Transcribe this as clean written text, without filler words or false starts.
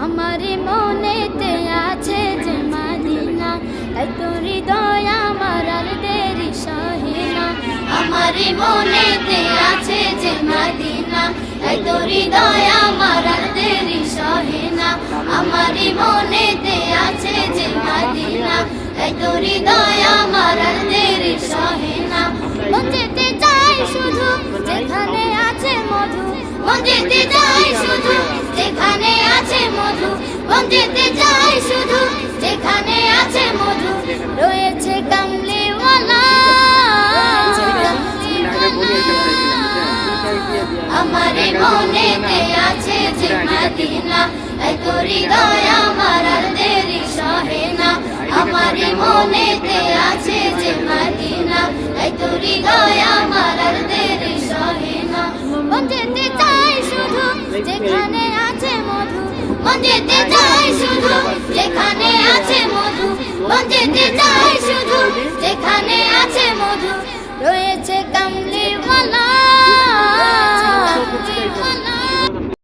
আমার মনেতে আছে যে মদিনা, তাই তো হৃদয় আমার আর দেরি সহে না। আমার মনেতে আছে যে মদিনা, তাই তো হৃদয় আমার আর দেরি সহে না। আমার মনেতে আছে যে মদিনা, তাই তো হৃদয় আমার আর দেরি সহে না। মন যেতে চাই শুধু যেখানে আছে মধু, মন যেতে চাই শুধু যেখানে আছে মধু, মন যেতে চাই শুধু যেখানে আছে মধু। রয়েছে কামলিওয়ালা, আমার মনেতে আছে যে মদিনা, তাই তো হৃদয় আমার আর দেরি সহে না। আমার মনেতে আছে যে মদিনা, তাই তো হৃদয় আমার আর দেরি সহে না। মন যেতে চাই শুধু যেখানে আছে মধু, মন যেতে চাই শুধু যেখানে আছে মধু, মন যেতে চাই শুধু যেখানে আছে মধু। রয়েছে কামলি